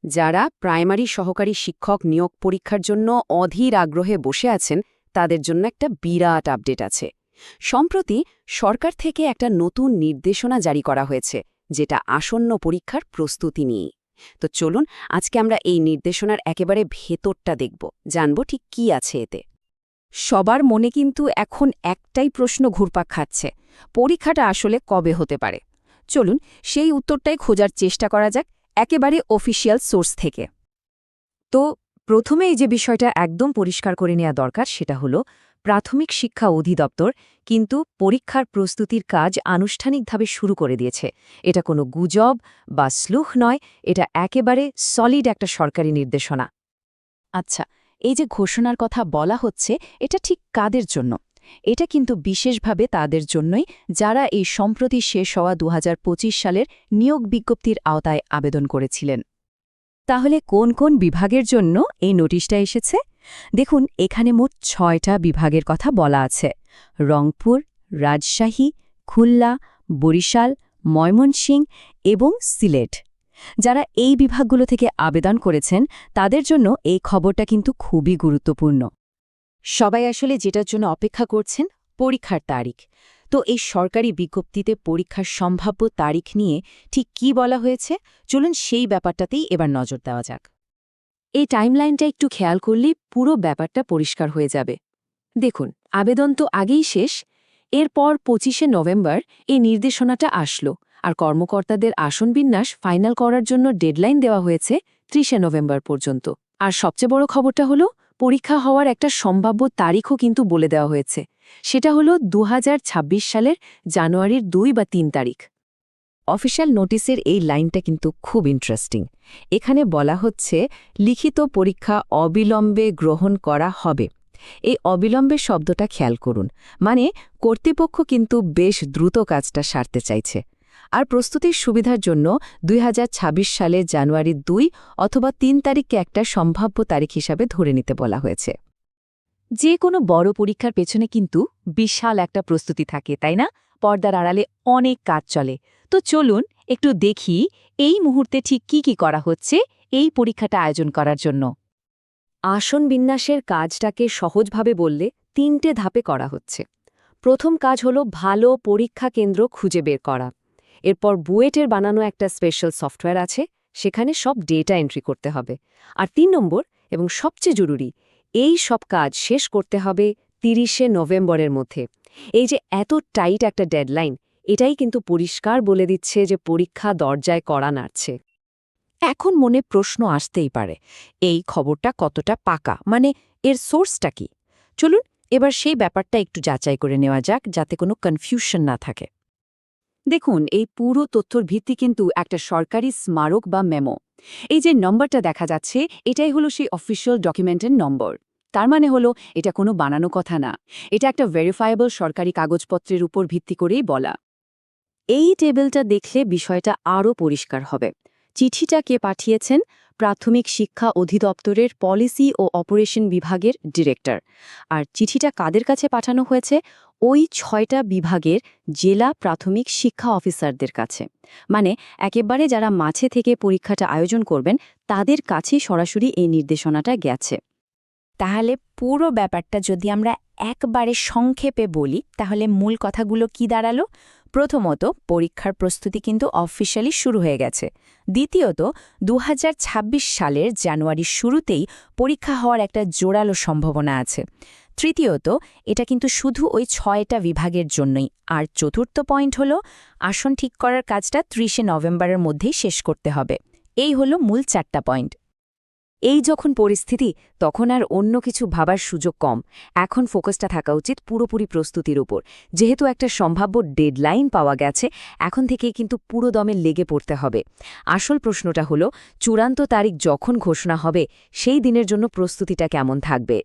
যারা প্রাইমারি সহকারী শিক্ষক নিয়োগ পরীক্ষার জন্য অধীর আগ্রহে বসে আছেন তাদের জন্য একটা বিরাট আপডেট আছে। সম্প্রতি সরকার থেকে একটা নতুন নির্দেশনা জারি করা হয়েছে, যেটা আসন্ন পরীক্ষার প্রস্তুতি নিয়ে। তো চলুন আজকে আমরা এই নির্দেশনার একেবারে ভেতরটা দেখব, জানব ঠিক কি আছে এতে। সবার মনে কিন্তু এখন একটাই প্রশ্ন ঘুরপাক খাচ্ছে, পরীক্ষাটা আসলে কবে হতে পারে। চলুন সেই উত্তরটাই খোঁজার চেষ্টা করা যাক একেবারে অফিসিয়াল সোর্স থেকে। তো প্রথমে এই যে বিষয়টা একদম পরিষ্কার করে নেওয়া দরকার সেটা হলো প্রাথমিক শিক্ষা অধিদপ্তর কিন্তু পরীক্ষার প্রস্তুতির কাজ আনুষ্ঠানিকভাবে শুরু করে দিয়েছে। এটা কোনো গুজব বা স্লুহ নয়, এটা একেবারে সলিড একটা সরকারি নির্দেশনা। আচ্ছা, এই যে ঘোষণার কথা বলা হচ্ছে, এটা ঠিক কাদের জন্য? এটা কিন্তু বিশেষভাবে তাদের জন্যই যারা এই সম্প্রতি শেষ হওয়া ২০২৫ সালের নিয়োগ বিজ্ঞপ্তির আওতায় আবেদন করেছিলেন। তাহলে কোন কোন বিভাগের জন্য এই নোটিশটা এসেছে? দেখুন, এখানে মোট ৬টা বিভাগের কথা বলা আছে: রংপুর, রাজশাহী, খুলনা, বরিশাল, ময়মনসিংহ এবং সিলেট। যারা এই বিভাগগুলো থেকে আবেদন করেছেন তাদের জন্য এই খবরটা কিন্তু খুবই গুরুত্বপূর্ণ। সবাই আসলে যেটার জন্য অপেক্ষা করছেন, পরীক্ষার তারিখ। তো এই সরকারি বিজ্ঞপ্তিতে পরীক্ষার সম্ভাব্য তারিখ নিয়ে ঠিক কি বলা হয়েছে, চলুন সেই ব্যাপারটাতেই এবার নজর দেওয়া যাক। এই টাইমলাইনটা একটু খেয়াল করলেই পুরো ব্যাপারটা পরিষ্কার হয়ে যাবে। দেখুন, আবেদন তো আগেই শেষ, এরপর ২৫শে নভেম্বর এই নির্দেশনাটা আসলো, আর কর্মকর্তাদের আসন বিন্যাস ফাইনাল করার জন্য ডেডলাইন দেওয়া হয়েছে ৩০শে নভেম্বর পর্যন্ত। আর সবচেয়ে বড় খবরটা হলো পরীক্ষা হওয়ার একটা সম্ভাব্য তারিখও কিন্তু বলে দেওয়া হয়েছে। সেটা হলো ২০২৬ সালের জানুয়ারির ২ বা ৩ তারিখ। অফিশিয়াল নোটিসের এই লাইনটা কিন্তু খুব ইন্টারেস্টিং। এখানে বলা হচ্ছে লিখিত পরীক্ষা অবিলম্বে গ্রহণ করা হবে। এই অবিলম্বে শব্দটা খেয়াল করুন, মানে কর্তৃপক্ষ কিন্তু বেশ দ্রুত কাজটা সারতে চাইছে। আর প্রস্তুতির সুবিধার জন্য ২০২৬ সালে জানুয়ারি ২ অথবা ৩ তারিখকে একটা সম্ভাব্য তারিখ হিসাবে ধরে নিতে বলা হয়েছে। যে কোনো বড় পরীক্ষার পেছনে কিন্তু বিশাল একটা প্রস্তুতি থাকে, তাই না? পর্দার আড়ালে অনেক কাজ চলে। তো চলুন একটু দেখি এই মুহূর্তে ঠিক কি করা হচ্ছে এই পরীক্ষাটা আয়োজন করার জন্য। আসন বিন্যাসের কাজটাকে সহজভাবে বললে ৩টে ধাপে করা হচ্ছে। প্রথম কাজ হলো ভালো পরীক্ষা কেন্দ্র খুঁজে বের করা। এরপর বুয়েটের বানানো একটা স্পেশাল সফটওয়্যার আছে, সেখানে সব ডেটা এন্ট্রি করতে হবে। আর ৩ নম্বর এবং সবচেয়ে জরুরি, এই সব কাজ শেষ করতে হবে ৩০শে নভেম্বরের মধ্যে। এই যে এত টাইট একটা ডেডলাইন, এটাই কিন্তু পরিষ্কার বলে দিচ্ছে যে পরীক্ষা দরজায় কড়া নাড়ছে। এখন মনে প্রশ্ন আসতেই পারে, এই খবরটা কতটা পাকা, মানে এর সোর্সটা কি? চলুন এবার সেই ব্যাপারটা একটু যাচাই করে নেওয়া যাক, যাতে কোনো কনফিউশন না থাকে। দেখুন, এই পুরো তথ্যর ভিত্তি কিন্তু একটা সরকারি স্মারক বা মেমো। এই যে নম্বরটা দেখা যাচ্ছে, এটাই হলো সেই অফিসিয়াল ডকুমেন্টের নম্বর। তার মানে হলো এটা কোনো বানানো কথা না, এটা একটা ভেরিফায়েবল সরকারি কাগজপত্রের উপর ভিত্তি করেই বলা। এই টেবিলটা দেখলে বিষয়টা আরও পরিষ্কার হবে। চিঠিটা কে পাঠিয়েছেন? প্রাথমিক শিক্ষা অধিদপ্তরের পলিসি ও অপারেশন বিভাগের ডিরেক্টর। আর চিঠিটা কাদের কাছে পাঠানো হয়েছে? ওই ৬টা বিভাগের জেলা প্রাথমিক শিক্ষা অফিসারদের কাছে। মানে একেবারে যারা মাঝে থেকে পরীক্ষাটা আয়োজন করবেন তাদের কাছেই সরাসরি এই নির্দেশনাটা গেছে। তাহলে পুরো ব্যাপারটা যদি আমরা একবারে সংক্ষেপে বলি, তাহলে মূল কথাগুলো কি দাঁড়ালো? প্রথমত, পরীক্ষার প্রস্তুতি কিন্তু অফিশিয়ালি শুরু হয়ে গেছে। দ্বিতীয়ত, ২০২৬ সালের জানুয়ারির শুরুতেই পরীক্ষা হওয়ার একটা জোরালো সম্ভাবনা আছে। তৃতীয়ত, এটা কিন্তু শুধু ওই ৬টা বিভাগের জন্যই। আর চতুর্থ পয়েন্ট হলো, আসন ঠিক করার কাজটা ৩০শে নভেম্বরের মধ্যেই শেষ করতে হবে। এই হলো মূল ৪টা পয়েন্ট। এই যখন পরিস্থিতি, তখন আর অন্য কিছু ভাবার সুযোগ কম। এখন ফোকাসটা থাকা উচিত পুরোপুরি প্রস্তুতির উপর। যেহেতু একটা সম্ভাব্য ডেডলাইন পাওয়া গেছে, এখন থেকেই কিন্তু পুরো দমে লেগে পড়তে হবে। আসল প্রশ্নটা হলো, চূড়ান্ত তারিখ যখন ঘোষণা হবে সেই দিনের জন্য প্রস্তুতিটা কেমন থাকবে।